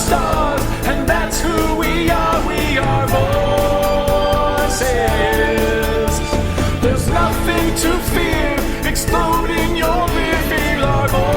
stars, and that's who we are. We are voices. There's nothing to fear. Explode in your rear. Feel our voices.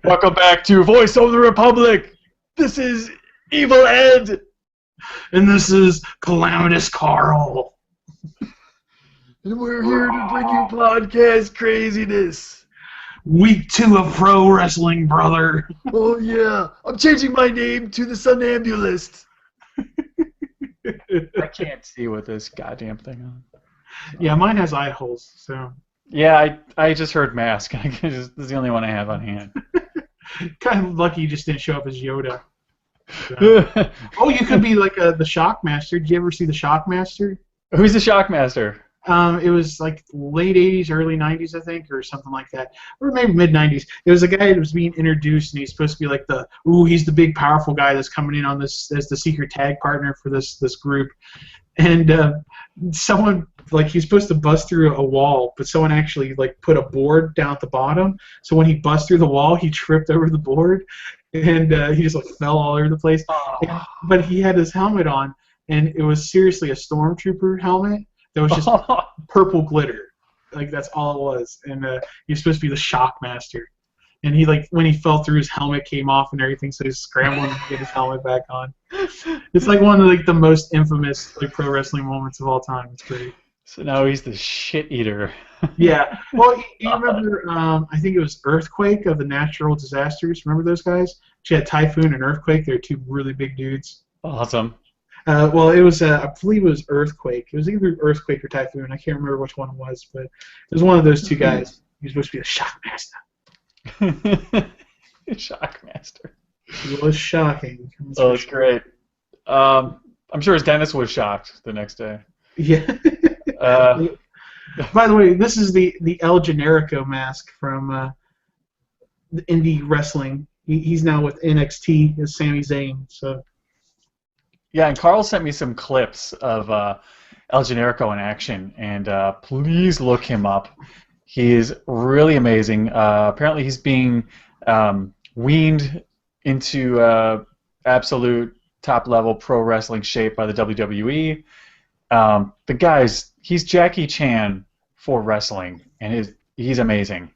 Welcome back to Voice of the Republic. This is Evil Ed. And this is Calamitous Carl. And we're here to bring you podcast craziness. Week 2 of pro wrestling, brother. Oh yeah, I'm changing my name to the Somnambulist. I can't see with this goddamn thing on. Yeah, mine has eye holes, so. Yeah, I just heard mask. This is the only one I have on hand. Kind of lucky you just didn't show up as Yoda. So. Oh, you could be like the Shockmaster. Did you ever see the Shockmaster? Who's the Shockmaster? It was like late 80s, early 90s, I think, or something like that. Or maybe mid 90s. It was a guy that was being introduced, and he's supposed to be like he's the big, powerful guy that's coming in on this as the secret tag partner for this group. And someone, like, he's supposed to bust through a wall, but someone actually, like, put a board down at the bottom. So when he bust through the wall, he tripped over the board, and he just, like, fell all over the place. Oh. But he had his helmet on, and it was seriously a stormtrooper helmet that was just purple glitter. Like, that's all it was. And he was supposed to be the Shockmaster. And he, like, when he fell through, his helmet came off and everything, so he's scrambling to get his helmet back on. It's like one of like the most infamous like pro wrestling moments of all time. It's great. So now he's the shit eater. Yeah. Well, you remember? I think it was Earthquake of the Natural Disasters. Remember those guys? She had Typhoon and Earthquake. They're two really big dudes. Awesome. Well, it was I believe it was Earthquake. It was either Earthquake or Typhoon. I can't remember which one it was, but it was one of those two guys. He was supposed to be a Shockmaster. Shockmaster. It was shocking. Oh, it's great. I'm sure his dentist was shocked the next day. Yeah. By the way, this is the El Generico mask from the indie wrestling. He's now with NXT as Sami Zayn. So. Yeah, and Carl sent me some clips of El Generico in action, and please look him up. He is really amazing. Apparently, he's being weaned into absolute top-level pro wrestling shape by the WWE. The guy's, he's Jackie Chan for wrestling, and he's amazing.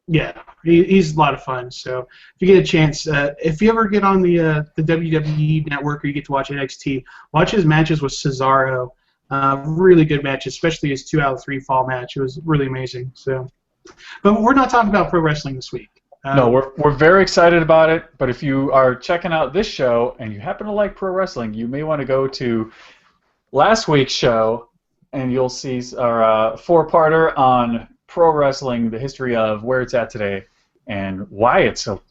Yeah, he's a lot of fun. So if you get a chance, if you ever get on the WWE network or you get to watch NXT, watch his matches with Cesaro. Really good matches, especially his 2 out of 3 fall match. It was really amazing. So, but we're not talking about pro wrestling this week. No, we're very excited about it. But if you are checking out this show and you happen to like pro wrestling, you may want to go to last week's show, and you'll see our 4-parter on pro wrestling, the history of where it's at today, and why it's so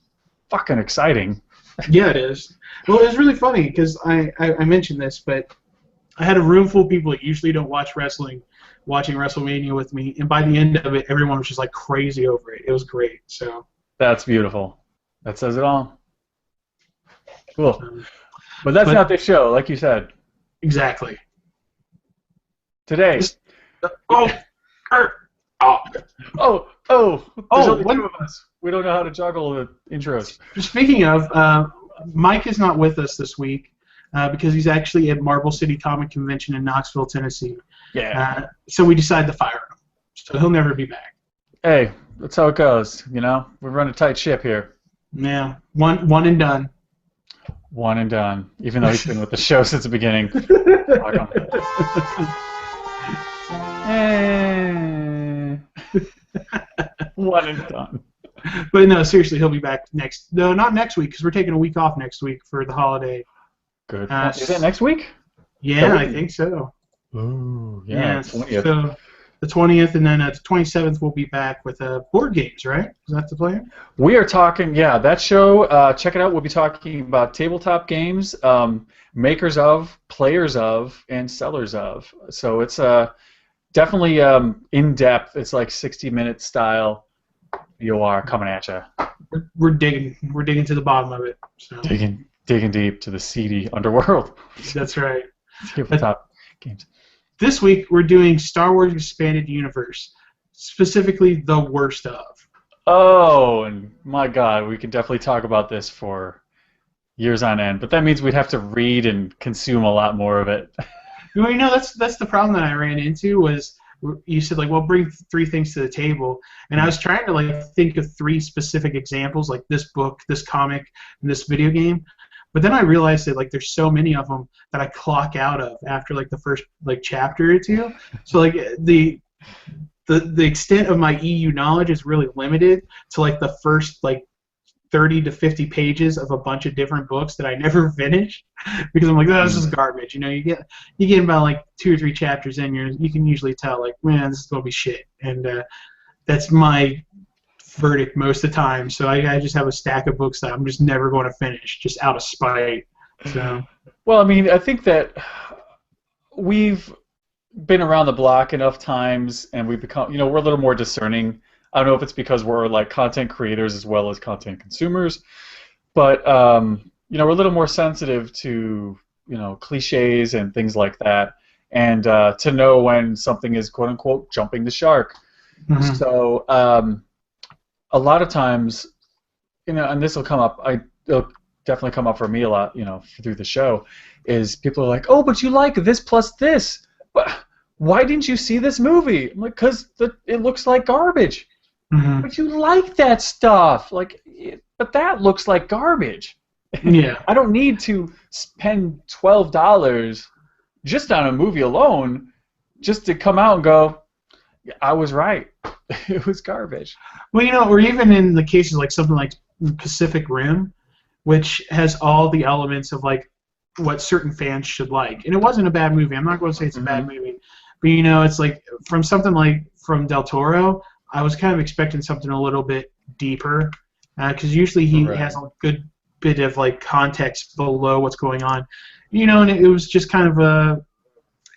fucking exciting. Yeah, it is. Well, it was really funny because I mentioned this, but I had a room full of people that usually don't watch wrestling watching WrestleMania with me, and by the end of it, everyone was just like crazy over it. It was great. So that's beautiful. That says it all. Cool. But that's not this show, like you said. Exactly. Today. Oh, there's only 2 of us. We don't know how to juggle the intros. Speaking of, Mike is not with us this week because he's actually at Marble City Comic Convention in Knoxville, Tennessee. Yeah. So we decided to fire him. So he'll never be back. Hey, that's how it goes, you know? We run a tight ship here. Yeah. One and done. One and done. Even though he's been with the show since the beginning. One and done. But no, seriously, he'll be back next. No, not next week because we're taking a week off next week for the holiday. Good. Is that next week? Yeah, I think so. Ooh, yeah. So the 20th, and then the 27th we'll be back with board games, right? Is that the plan? We are talking, yeah, that show, check it out. We'll be talking about tabletop games, makers of, players of, and sellers of. So it's definitely in-depth. It's like 60-minute style. You are coming at you. We're digging to the bottom of it. So. Digging deep to the seedy underworld. That's right. Tabletop games. This week we're doing Star Wars Expanded Universe, specifically the worst of. Oh, and my God, we could definitely talk about this for years on end. But that means we'd have to read and consume a lot more of it. Well, that's the problem that I ran into was you said like, well, bring 3 things to the table, and I was trying to like think of 3 specific examples, like this book, this comic, and this video game. But then I realized that like there's so many of them that I clock out of after like the first like chapter or 2. So like the extent of my EU knowledge is really limited to like the first like 30 to 50 pages of a bunch of different books that I never finish because I'm like, oh, this is garbage. You know, you get about like 2 or 3 chapters in, you can usually tell like, man, this is gonna be shit, and that's my verdict most of the time. So I just have a stack of books that I'm just never going to finish, just out of spite. So. Well, I mean, I think that we've been around the block enough times, and we've become, you know, we're a little more discerning. I don't know if it's because we're like content creators as well as content consumers, but you know, we're a little more sensitive to, you know, cliches and things like that, and to know when something is quote unquote jumping the shark. Mm-hmm. So a lot of times, you know, and this will come up. It'll definitely come up for me a lot, you know, through the show. Is people are like, oh, but you like this plus this. But why didn't you see this movie? I'm like, because it looks like garbage. Mm-hmm. But you like that stuff, like, but that looks like garbage. Yeah. I don't need to spend $12 just on a movie alone, just to come out and go, I was right. It was garbage. Well, you know, or even in the cases like something like Pacific Rim, which has all the elements of like what certain fans should like, and it wasn't a bad movie. I'm not going to say it's a bad movie, but you know, it's like from something like from Del Toro, I was kind of expecting something a little bit deeper, because usually he has a good bit of like context below what's going on, you know, and it was just kind of a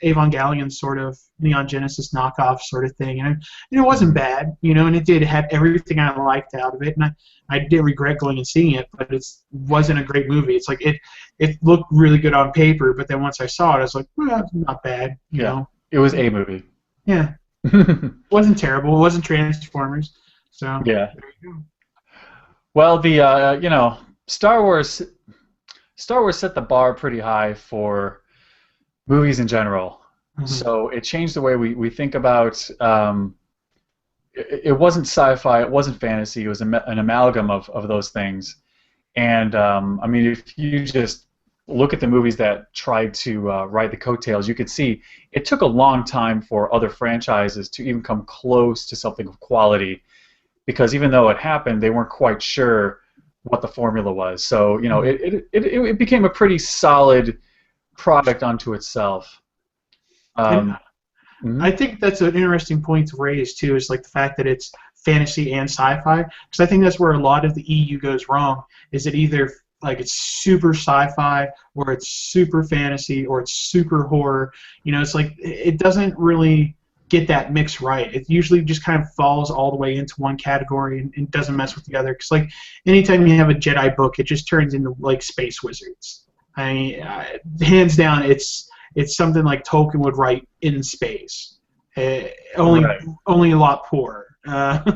Evangelion sort of Neon Genesis knockoff sort of thing, and it wasn't bad, you know, and it did have everything I liked out of it, and I didn't regret going and seeing it, but it wasn't a great movie. It's like it looked really good on paper, but then once I saw it, I was like, well, it's not bad, you know. It was a movie. Yeah. It wasn't terrible. It wasn't Transformers. So yeah. There you go. Well, the you know, Star Wars set the bar pretty high for movies in general. Mm-hmm. So it changed the way we think about. It wasn't sci-fi. It wasn't fantasy. It was an amalgam of those things. And I mean, if you just look at the movies that tried to ride the coattails, you could see it took a long time for other franchises to even come close to something of quality, because even though it happened, they weren't quite sure what the formula was. So, you know, it became a pretty solid product unto itself. I think that's an interesting point to raise too, is like the fact that it's fantasy and sci-fi, because I think that's where a lot of the EU goes wrong, is it either like it's super sci-fi or it's super fantasy or it's super horror. You know, it's like it doesn't really get that mix right. It usually just kind of falls all the way into one category and doesn't mess with the other. Because like anytime you have a Jedi book, it just turns into like space wizards. I mean, hands down, it's something like Tolkien would write in space. Only a lot poorer. Not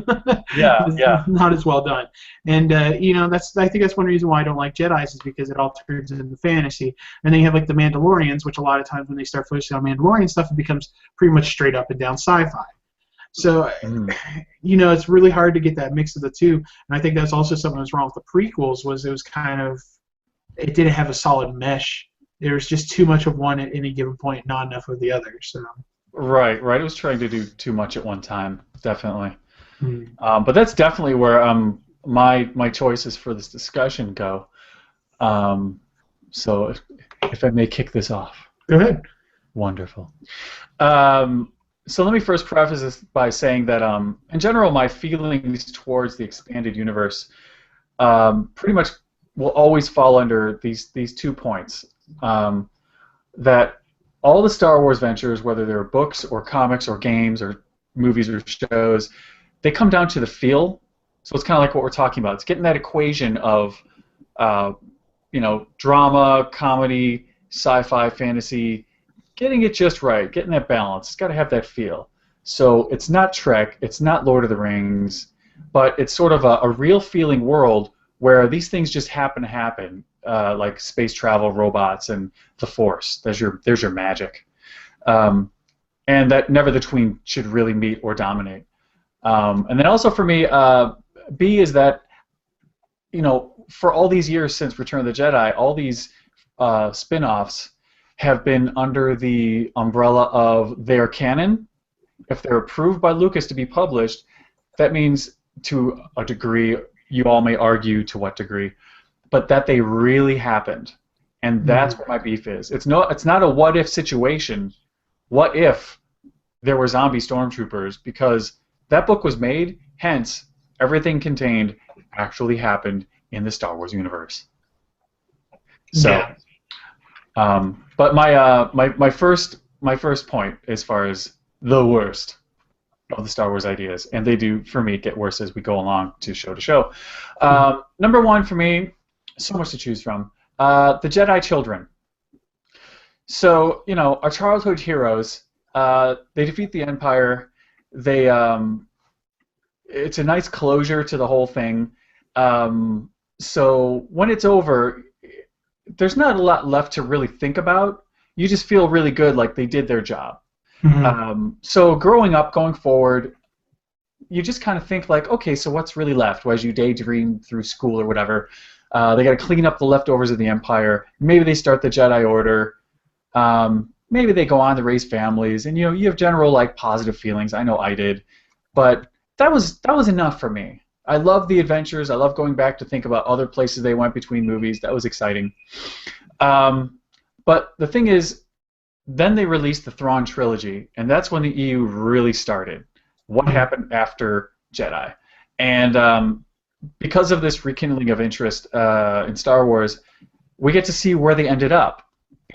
as well done. And you know, I think that's one reason why I don't like Jedi's, is because it all turns into fantasy. And then you have like the Mandalorians, which a lot of times when they start focusing on Mandalorian stuff, it becomes pretty much straight up and down sci-fi. So you know, it's really hard to get that mix of the two. And I think that's also something that was wrong with the prequels, was it was kind of, it didn't have a solid mesh. There was just too much of one at any given point, not enough of the other. So. Right. It was trying to do too much at one time, definitely. But that's definitely where my choices for this discussion go. So if I may kick this off. Go ahead. Wonderful. So let me first preface this by saying that, in general, my feelings towards the expanded universe pretty much will always fall under these 2 points. That all the Star Wars ventures, whether they're books or comics or games or movies or shows, they come down to the feel. So it's kind of like what we're talking about. It's getting that equation of, drama, comedy, sci-fi, fantasy, getting it just right, getting that balance. It's got to have that feel. So it's not Trek, it's not Lord of the Rings, but it's sort of a real feeling world where these things just happen to happen, like space travel, robots, and the Force. There's your magic. And that never the tween should really meet or dominate. And then also for me, B is that, for all these years since Return of the Jedi, all these spin-offs have been under the umbrella of their canon. If they're approved by Lucas to be published, that means to a degree, you all may argue to what degree, but that they really happened. And that's what my beef is. It's not a what-if situation. What if there were zombie stormtroopers? Because that book was made, hence, everything contained actually happened in the Star Wars universe. So, yeah. But my first point as far as the worst of the Star Wars ideas, and they do for me get worse as we go along to show. Number one for me, so much to choose from. The Jedi Children. So our childhood heroes, they defeat the Empire. They it's a nice closure to the whole thing. So when it's over, there's not a lot left to really think about. You just feel really good, like they did their job. So growing up, going forward, you just kind of think like, okay, so what's really left? Well, as you daydream through school or whatever, they got to clean up the leftovers of the Empire. Maybe they start the Jedi Order. Maybe they go on to raise families, and you have general like positive feelings. I know I did, but that was enough for me. I love the adventures. I love going back to think about other places they went between movies. That was exciting. But the thing is, then they released the Thrawn trilogy, and that's when the EU really started. What happened after Jedi? And because of this rekindling of interest in Star Wars, we get to see where they ended up.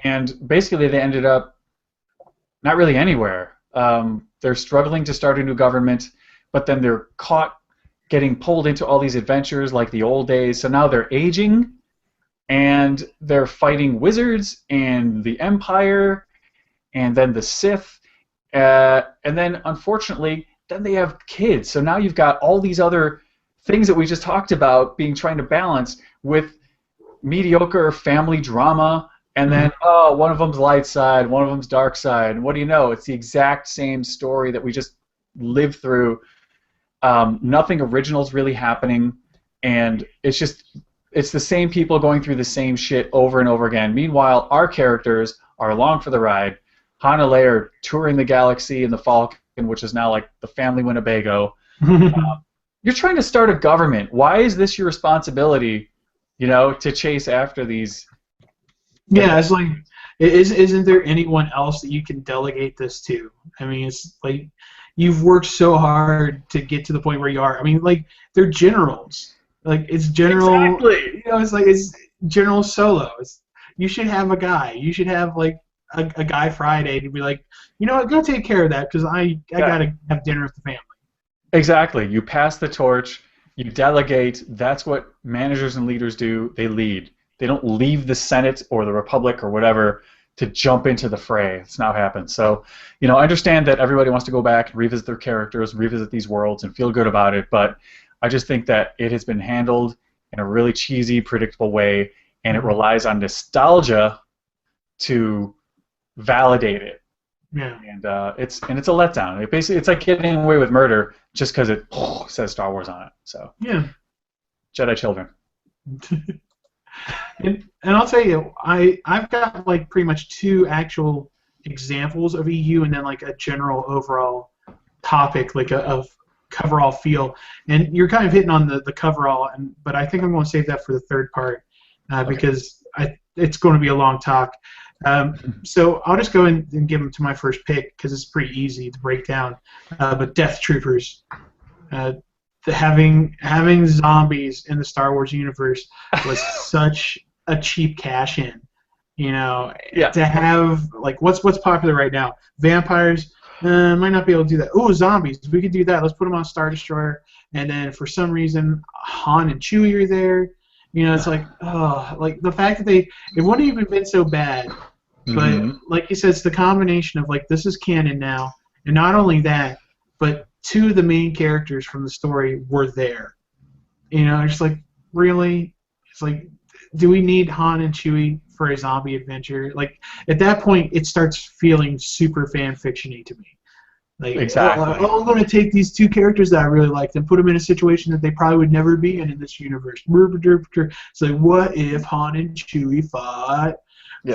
And basically they ended up not really anywhere. They're struggling to start a new government, but then they're caught getting pulled into all these adventures like the old days. So now they're aging, and they're fighting wizards and the Empire, and then the Sith, and then unfortunately, then they have kids. So now you've got all these other things that we just talked about trying to balance with mediocre family drama, and then one of them's light side, one of them's dark side, and what do you know? It's the exact same story that we just lived through. Nothing original is really happening, and it's the same people going through the same shit over and over again. Meanwhile, our characters are along for the ride. Han and Leia are touring the galaxy in the Falcon, which is now like the family Winnebago. You're trying to start a government. Why is this your responsibility, to chase after these? Yeah, it's like, isn't there anyone else that you can delegate this to? I mean, it's like, you've worked so hard to get to the point where you are. I mean, like, they're generals. Like, it's General... Exactly. It's General Solo. You should have a guy. You should have, like, a guy Friday to be like, you know what, go take care of that because I got to have dinner with the family. Exactly. You pass the torch. You delegate. That's what managers and leaders do. They lead. They don't leave the Senate or the Republic or whatever to jump into the fray. It's not happened. So, I understand that everybody wants to go back and revisit their characters, revisit these worlds, and feel good about it, but I just think that it has been handled in a really cheesy, predictable way, and it relies on nostalgia to validate it. Yeah. And it's a letdown. It's like getting away with murder just because it says Star Wars on it. So yeah, Jedi Children. and I'll tell you, I've got like pretty much two actual examples of EU, and then like a general overall topic, like of coverall feel. And you're kind of hitting on the coverall, but I think I'm going to save that for the third part because it's going to be a long talk. So I'll just go and give them to my first pick because it's pretty easy to break down. But Death Troopers, having zombies in the Star Wars universe was such a cheap cash in. You know, to have like what's popular right now? Vampires. Might not be able to do that. Oh, zombies. We could do that. Let's put them on Star Destroyer. And then for some reason, Han and Chewie are there. You know, it's like, oh, like the fact that it wouldn't even been so bad. But like you said, it's the combination of like this is canon now, and not only that, but two of the main characters from the story were there. You know, it's like really, it's like, do we need Han and Chewie for a zombie adventure? Like at that point, it starts feeling super fan fictiony to me. Like, exactly. I'm going to take these two characters that I really liked and put them in a situation that they probably would never be in this universe. It's like, what if Han and Chewie fought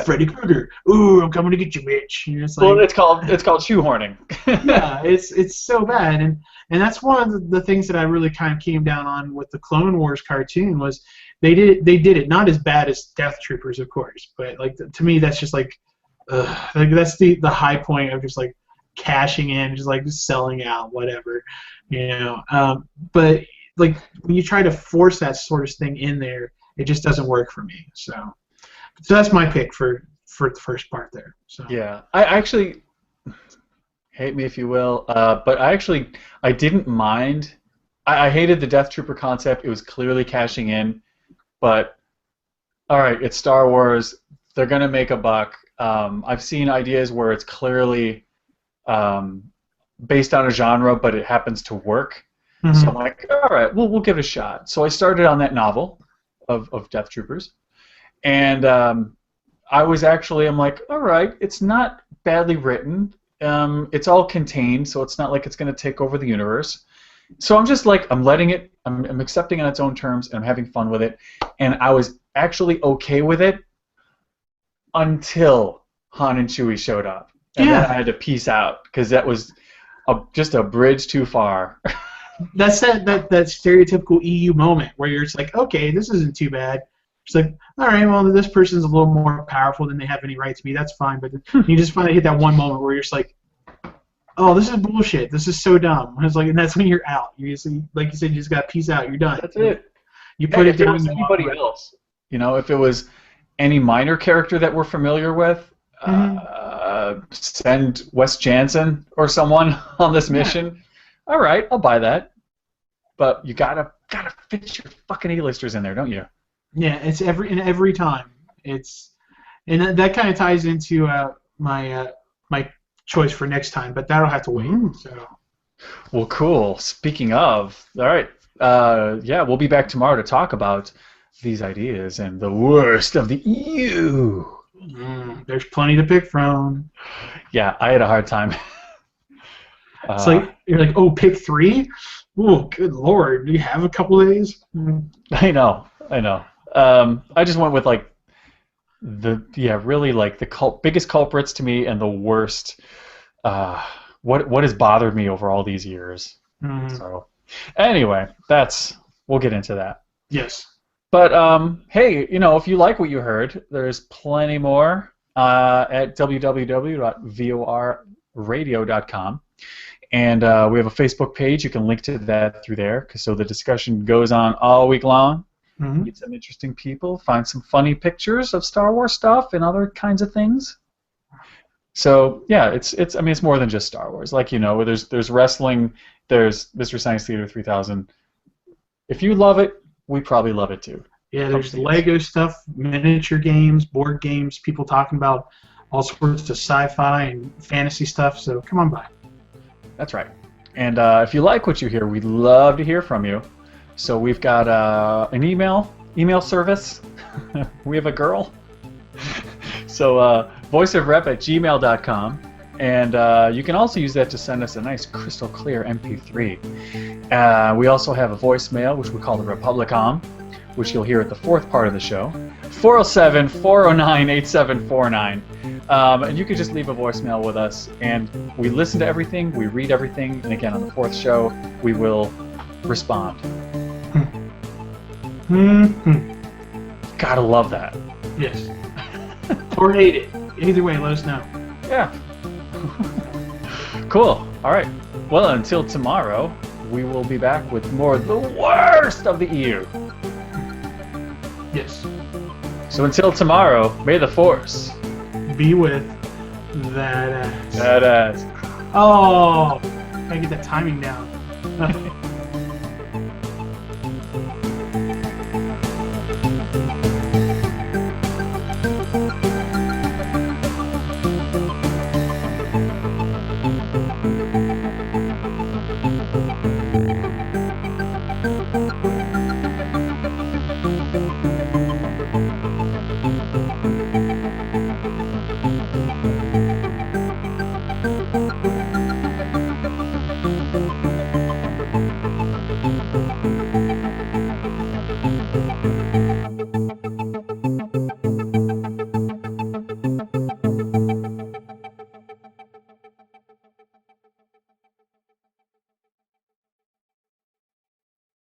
Freddy Krueger? Ooh, I'm coming to get you, bitch. You know, it's like, well, it's called shoehorning. Yeah, it's so bad, and that's one of the things that I really kind of came down on with the Clone Wars cartoon was they did it not as bad as Death Troopers, of course, but like to me that's just like that's the high point of just like cashing in, just like selling out, whatever, you know. But like when you try to force that sort of thing in there, it just doesn't work for me. So that's my pick for the first part there. So yeah, I actually hate me if you will, but I didn't mind. I hated the Death Trooper concept. It was clearly cashing in, but all right, it's Star Wars. They're gonna make a buck. I've seen ideas where it's clearly based on a genre, but it happens to work. Mm-hmm. So I'm like, all right, we'll give it a shot. So I started on that novel of Death Troopers, and I'm like, all right, it's not badly written. It's all contained, so it's not like it's going to take over the universe. So I'm just like, I'm letting it, I'm accepting it on its own terms, and I'm having fun with it. And I was actually okay with it until Han and Chewie showed up. And then I had to peace out, because that was just a bridge too far. That's that stereotypical EU moment where you're just like, okay, this isn't too bad. It's like, all right, well, this person's a little more powerful than they have any right to be. That's fine. But you just finally hit that one moment where you're just like, oh, this is bullshit. This is so dumb. And it's like, and that's when you're out. You just, like you said, you just got to peace out. You're done. That's it. You put it down. If it was anybody else, you know, if it was any minor character that we're familiar with, send Wes Jansen or someone on this mission. All right, I'll buy that. But you gotta fit your fucking A-listers in there, don't you? Yeah, it's every time. And that kind of ties into my choice for next time, but that'll have to wait. So. Well, cool. Speaking of, all right, we'll be back tomorrow to talk about these ideas and the worst of the EU. There's plenty to pick from. Yeah, I had a hard time. It's like you're like, oh, pick 3. Oh, good lord! Do you have a couple of days? I know. I just went with like really like the biggest culprits to me and the worst. What has bothered me over all these years. So anyway, we'll get into that. Yes. But hey, you know, if you like what you heard, there's plenty more at www.vorradio.com. And we have a Facebook page. You can link to that through there, so the discussion goes on all week long. Meet some interesting people, find some funny pictures of Star Wars stuff and other kinds of things. So yeah, it's more than just Star Wars. Like, you know, there's wrestling, there's Mystery Science Theater 3000. If you love it, we probably love it too. Yeah, there's Lego stuff, miniature games, board games, people talking about all sorts of sci-fi and fantasy stuff. So come on by. That's right. And if you like what you hear, we'd love to hear from you. So we've got an email service. We have a girl. So voiceofrep@gmail.com. And you can also use that to send us a nice crystal clear MP3. We also have a voicemail, which we call the Republicom, which you'll hear at the fourth part of the show. 407-409-8749. And you can just leave a voicemail with us, and we listen to everything, we read everything, and again, on the fourth show, we will respond. Gotta love that. Yes. Or hate it. Either way, let us know. Yeah. Cool. All right. Well, until tomorrow, we will be back with more of the worst of the year. Yes. So until tomorrow, may the Force. Be with that ass. That ass. Oh, gotta get that timing down.